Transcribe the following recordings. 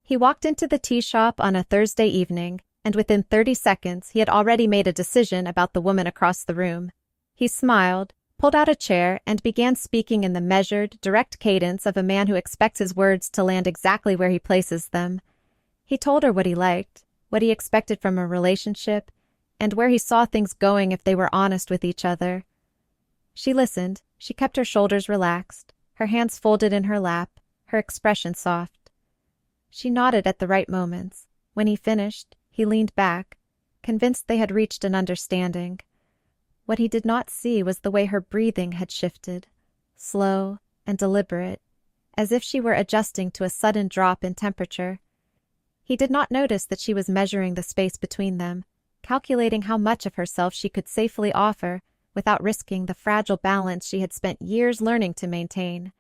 He walked into the tea shop on a Thursday evening, and within 30 seconds he had already made a decision about the woman across the room. He smiled, pulled out a chair, and began speaking in the measured, direct cadence of a man who expects his words to land exactly where he places them. He told her what he liked, what he expected from a relationship, and where he saw things going if they were honest with each other. She listened. She kept her shoulders relaxed, her hands folded in her lap, her expression soft. She nodded at the right moments. When he finished, he leaned back, convinced they had reached an understanding. What he did not see was the way her breathing had shifted, slow and deliberate, as if she were adjusting to a sudden drop in temperature. He did not notice that she was measuring the space between them, calculating how much of herself she could safely offer without risking the fragile balance she had spent years learning to maintain.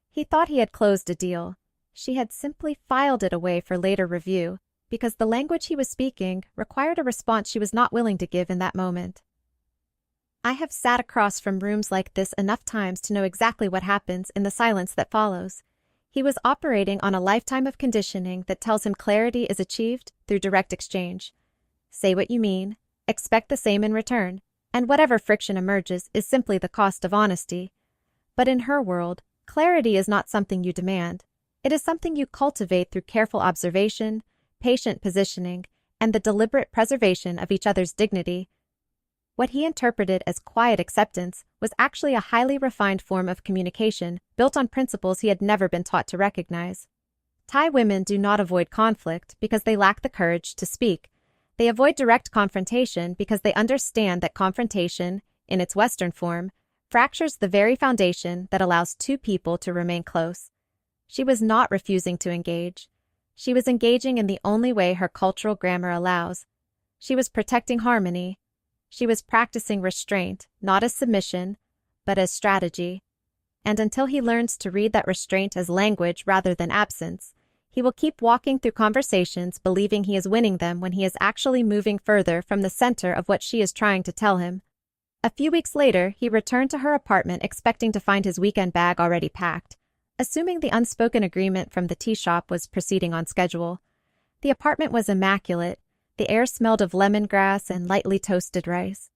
He thought he had closed a deal. She had simply filed it away for later review, because the language he was speaking required a response she was not willing to give in that moment. I have sat across from rooms like this enough times to know exactly what happens in the silence that follows. He was operating on a lifetime of conditioning that tells him clarity is achieved through direct exchange. Say what you mean, expect the same in return, and whatever friction emerges is simply the cost of honesty. But in her world, clarity is not something you demand. It is something you cultivate through careful observation, patient positioning, and the deliberate preservation of each other's dignity. What he interpreted as quiet acceptance was actually a highly refined form of communication built on principles he had never been taught to recognize. Thai women do not avoid conflict because they lack the courage to speak. They avoid direct confrontation because they understand that confrontation, in its Western form, fractures the very foundation that allows two people to remain close. She was not refusing to engage. She was engaging in the only way her cultural grammar allows. She was protecting harmony. She was practicing restraint, not as submission, but as strategy. And until he learns to read that restraint as language rather than absence, he will keep walking through conversations believing he is winning them when he is actually moving further from the center of what she is trying to tell him. A few weeks later, he returned to her apartment expecting to find his weekend bag already packed, assuming the unspoken agreement from the tea shop was proceeding on schedule. The apartment was immaculate. The air smelled of lemongrass and lightly toasted rice.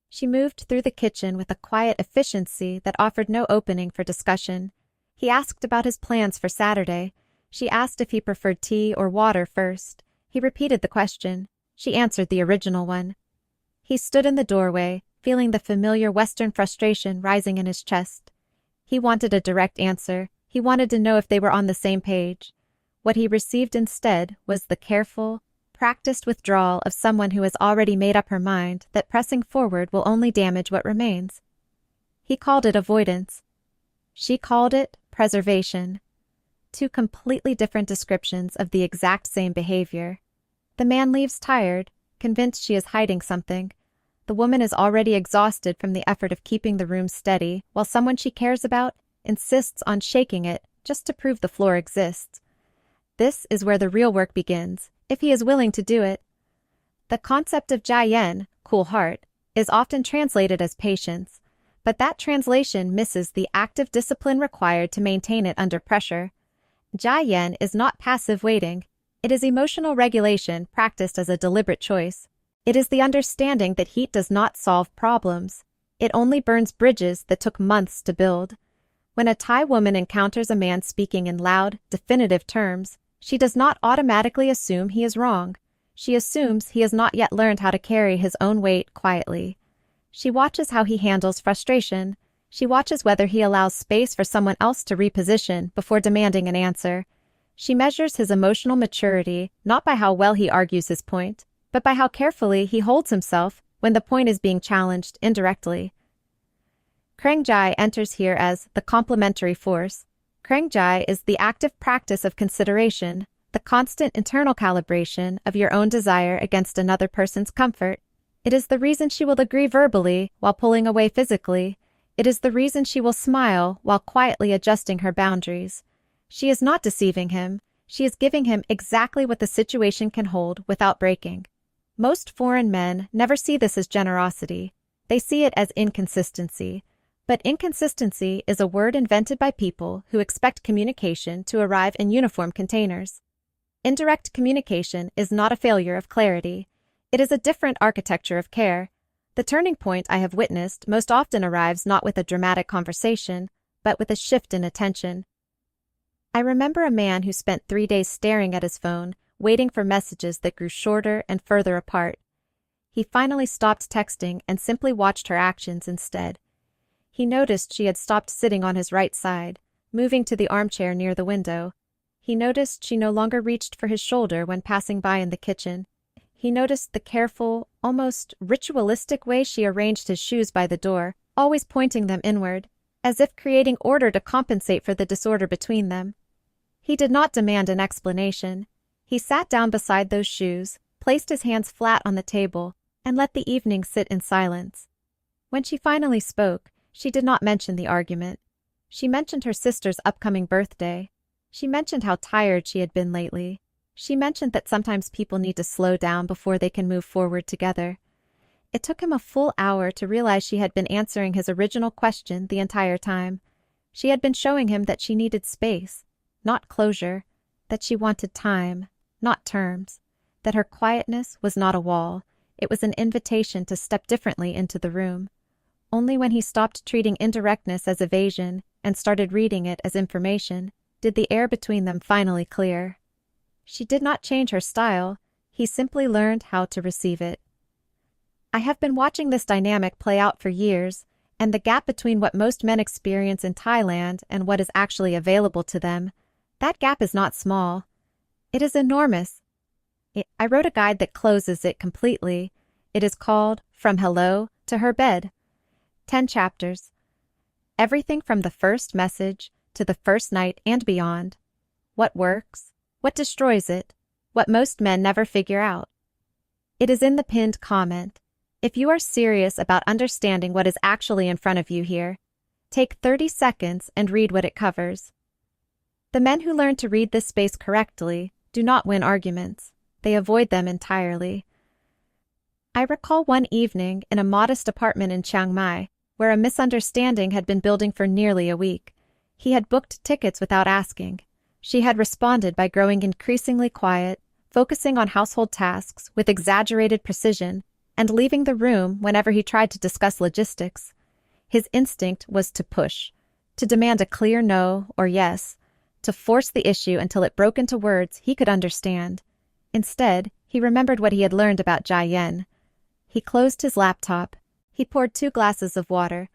She moved through the kitchen with a quiet efficiency that offered no opening for discussion. He asked about his plans for Saturday. She asked if he preferred tea or water first. He repeated the question. She answered the original one. He stood in the doorway, feeling the familiar Western frustration rising in his chest. He wanted a direct answer. He wanted to know if they were on the same page. What he received instead was the careful, practiced withdrawal of someone who has already made up her mind that pressing forward will only damage what remains. He called it avoidance. She called it preservation. Two completely different descriptions of the exact same behavior. The man leaves tired, convinced she is hiding something. The woman is already exhausted from the effort of keeping the room steady, while someone she cares about insists on shaking it just to prove the floor exists. This is where the real work begins, if he is willing to do it. The concept of Jiayan, cool heart, is often translated as patience, but that translation misses the active discipline required to maintain it under pressure. Jiayan is not passive waiting. It is emotional regulation practiced as a deliberate choice. It is the understanding that heat does not solve problems. It only burns bridges that took months to build. When a Thai woman encounters a man speaking in loud, definitive terms, she does not automatically assume he is wrong. She assumes he has not yet learned how to carry his own weight quietly. She watches how he handles frustration. She watches whether he allows space for someone else to reposition before demanding an answer. She measures his emotional maturity not by how well he argues his point, but by how carefully he holds himself when the point is being challenged indirectly. Krengjai enters here as the complementary force. Krengjai is the active practice of consideration, the constant internal calibration of your own desire against another person's comfort. It is the reason she will agree verbally while pulling away physically. It is the reason she will smile while quietly adjusting her boundaries. She is not deceiving him. She is giving him exactly what the situation can hold without breaking. Most foreign men never see this as generosity. They see it as inconsistency. But inconsistency is a word invented by people who expect communication to arrive in uniform containers. Indirect communication is not a failure of clarity. It is a different architecture of care. The turning point I have witnessed most often arrives not with a dramatic conversation, but with a shift in attention. I remember a man who spent 3 days staring at his phone, waiting for messages that grew shorter and further apart. He finally stopped texting and simply watched her actions instead. He noticed she had stopped sitting on his right side, moving to the armchair near the window. He noticed she no longer reached for his shoulder when passing by in the kitchen. He noticed the careful, almost ritualistic way she arranged his shoes by the door, always pointing them inward, as if creating order to compensate for the disorder between them. He did not demand an explanation. He sat down beside those shoes, placed his hands flat on the table, and let the evening sit in silence. When she finally spoke, she did not mention the argument. She mentioned her sister's upcoming birthday. She mentioned how tired she had been lately. She mentioned that sometimes people need to slow down before they can move forward together. It took him a full hour to realize she had been answering his original question the entire time. She had been showing him that she needed space, not closure, that she wanted time, not terms, that her quietness was not a wall, it was an invitation to step differently into the room. Only when he stopped treating indirectness as evasion and started reading it as information did the air between them finally clear. She did not change her style, he simply learned how to receive it. I have been watching this dynamic play out for years, and the gap between what most men experience in Thailand and what is actually available to them, that gap is not small. It is enormous. I wrote a guide that closes it completely. It is called From Hello to Her Bed. 10 chapters. Everything from the first message to the first night and beyond. What works, what destroys it, what most men never figure out. It is in the pinned comment. If you are serious about understanding what is actually in front of you here, take 30 seconds and read what it covers. The men who learn to read this space correctly do not win arguments. They avoid them entirely. I recall one evening in a modest apartment in Chiang Mai, where a misunderstanding had been building for nearly a week. He had booked tickets without asking. She had responded by growing increasingly quiet, focusing on household tasks with exaggerated precision, and leaving the room whenever he tried to discuss logistics. His instinct was to push, to demand a clear no or yes, to force the issue until it broke into words he could understand. Instead, he remembered what he had learned about Jia Yen. He closed his laptop. He poured 2 glasses of water.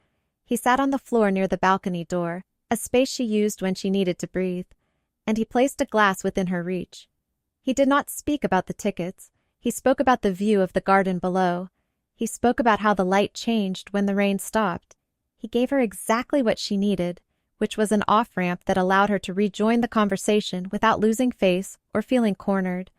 He sat on the floor near the balcony door, a space she used when she needed to breathe, and he placed a glass within her reach. He did not speak about the tickets. He spoke about the view of the garden below. He spoke about how the light changed when the rain stopped. He gave her exactly what she needed, which was an off-ramp that allowed her to rejoin the conversation without losing face or feeling cornered.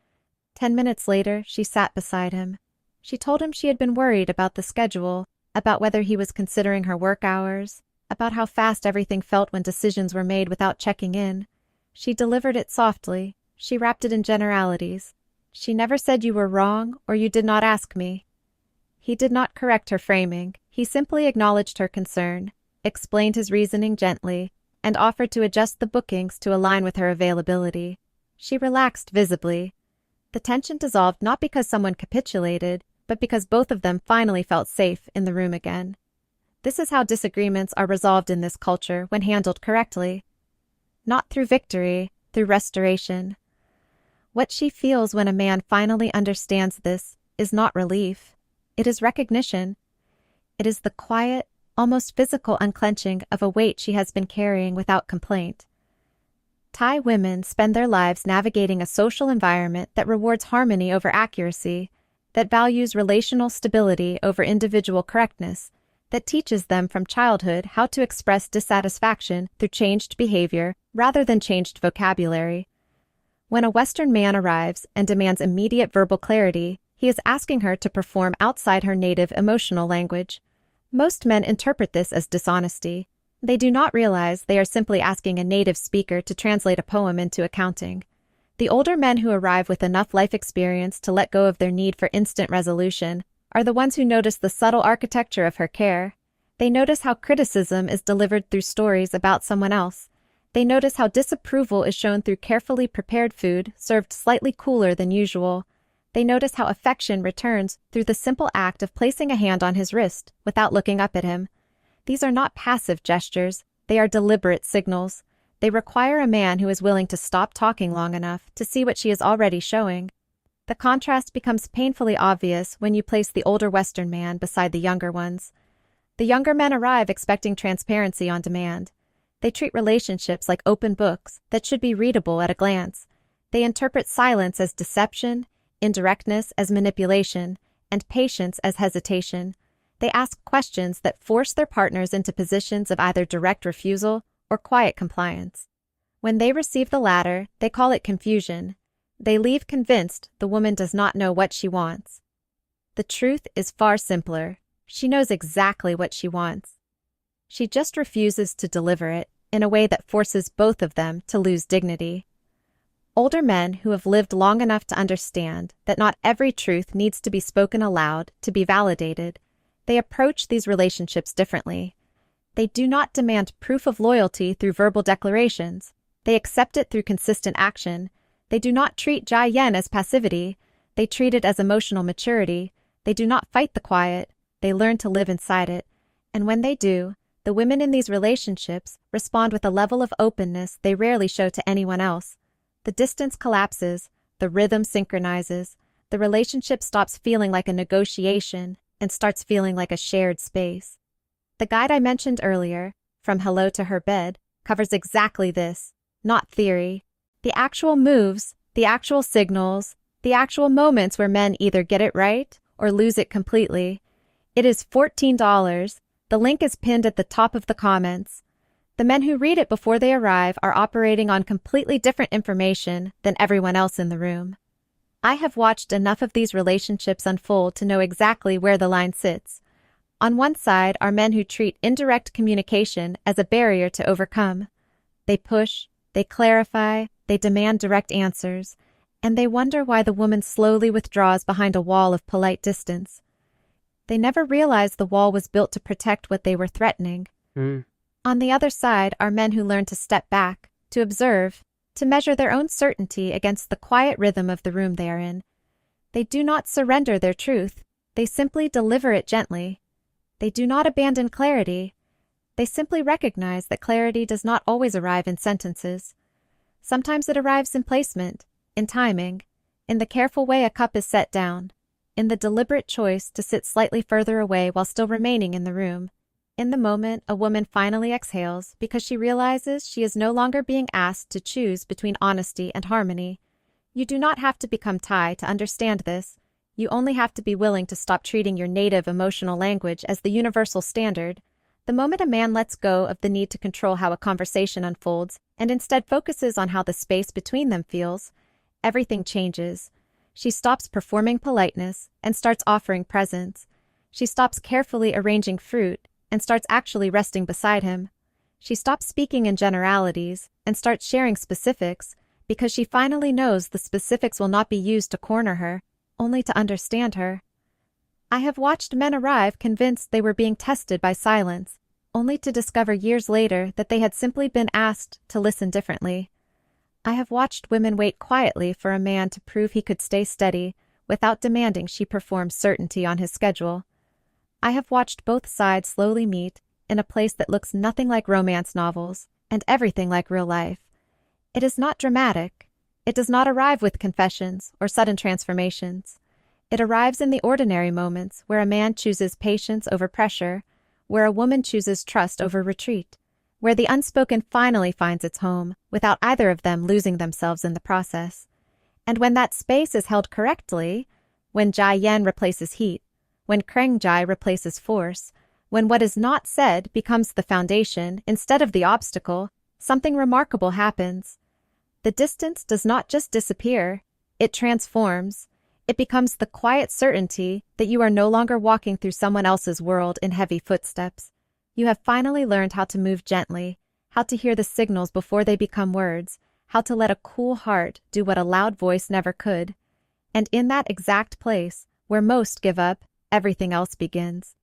10 minutes later, she sat beside him. She told him she had been worried about the schedule, about whether he was considering her work hours, about how fast everything felt when decisions were made without checking in. She delivered it softly. She wrapped it in generalities. She never said you were wrong or you did not ask me. He did not correct her framing. He simply acknowledged her concern, explained his reasoning gently, and offered to adjust the bookings to align with her availability. She relaxed visibly. The tension dissolved not because someone capitulated, but because both of them finally felt safe in the room again. This is how disagreements are resolved in this culture when handled correctly. Not through victory, through restoration. What she feels when a man finally understands this is not relief. It is recognition. It is the quiet, almost physical unclenching of a weight she has been carrying without complaint. Thai women spend their lives navigating a social environment that rewards harmony over accuracy, that values relational stability over individual correctness, that teaches them from childhood how to express dissatisfaction through changed behavior rather than changed vocabulary. When a Western man arrives and demands immediate verbal clarity, he is asking her to perform outside her native emotional language. Most men interpret this as dishonesty. They do not realize they are simply asking a native speaker to translate a poem into accounting. The older men who arrive with enough life experience to let go of their need for instant resolution are the ones who notice the subtle architecture of her care. They notice how criticism is delivered through stories about someone else. They notice how disapproval is shown through carefully prepared food served slightly cooler than usual. They notice how affection returns through the simple act of placing a hand on his wrist without looking up at him. These are not passive gestures, they are deliberate signals. They require a man who is willing to stop talking long enough to see what she is already showing. The contrast becomes painfully obvious when you place the older Western man beside the younger ones. The younger men arrive expecting transparency on demand. They treat relationships like open books that should be readable at a glance. They interpret silence as deception, indirectness as manipulation, and patience as hesitation. They ask questions that force their partners into positions of either direct refusal or quiet compliance. When they receive the latter, they call it confusion. They leave convinced the woman does not know what she wants. The truth is far simpler. She knows exactly what she wants. She just refuses to deliver it in a way that forces both of them to lose dignity. Older men who have lived long enough to understand that not every truth needs to be spoken aloud to be validated, they approach these relationships differently. They do not demand proof of loyalty through verbal declarations. They accept it through consistent action. They do not treat Jia Yen as passivity. They treat it as emotional maturity. They do not fight the quiet. They learn to live inside it. And when they do, the women in these relationships respond with a level of openness they rarely show to anyone else. The distance collapses, the rhythm synchronizes, the relationship stops feeling like a negotiation and starts feeling like a shared space. The guide I mentioned earlier, From Hello to Her Bed, covers exactly this, not theory. The actual moves, the actual signals, the actual moments where men either get it right or lose it completely. It is $14. The link is pinned at the top of the comments. The men who read it before they arrive are operating on completely different information than everyone else in the room. I have watched enough of these relationships unfold to know exactly where the line sits. On one side are men who treat indirect communication as a barrier to overcome. They push, they clarify, they demand direct answers, and they wonder why the woman slowly withdraws behind a wall of polite distance. They never realize the wall was built to protect what they were threatening. On the other side are men who learn to step back, to observe, to measure their own certainty against the quiet rhythm of the room they are in. They do not surrender their truth, they simply deliver it gently. They do not abandon clarity. They simply recognize that clarity does not always arrive in sentences. Sometimes it arrives in placement, in timing, in the careful way a cup is set down, in the deliberate choice to sit slightly further away while still remaining in the room. In the moment, a woman finally exhales because she realizes she is no longer being asked to choose between honesty and harmony. You do not have to become Thai to understand this. You only have to be willing to stop treating your native emotional language as the universal standard. The moment a man lets go of the need to control how a conversation unfolds and instead focuses on how the space between them feels, everything changes. She stops performing politeness and starts offering presence. She stops carefully arranging fruit and starts actually resting beside him. She stops speaking in generalities and starts sharing specifics because she finally knows the specifics will not be used to corner her, only to understand her. I have watched men arrive convinced they were being tested by silence, only to discover years later that they had simply been asked to listen differently. I have watched women wait quietly for a man to prove he could stay steady without demanding she perform certainty on his schedule. I have watched both sides slowly meet in a place that looks nothing like romance novels and everything like real life. It is not dramatic. It does not arrive with confessions or sudden transformations. It arrives in the ordinary moments where a man chooses patience over pressure, where a woman chooses trust over retreat, where the unspoken finally finds its home without either of them losing themselves in the process. And when that space is held correctly, when Jia Yen replaces heat, when Kreng Jai replaces force, when what is not said becomes the foundation instead of the obstacle, something remarkable happens. The distance does not just disappear, it transforms. It becomes the quiet certainty that you are no longer walking through someone else's world in heavy footsteps. You have finally learned how to move gently, how to hear the signals before they become words, how to let a cool heart do what a loud voice never could. And in that exact place, where most give up, everything else begins.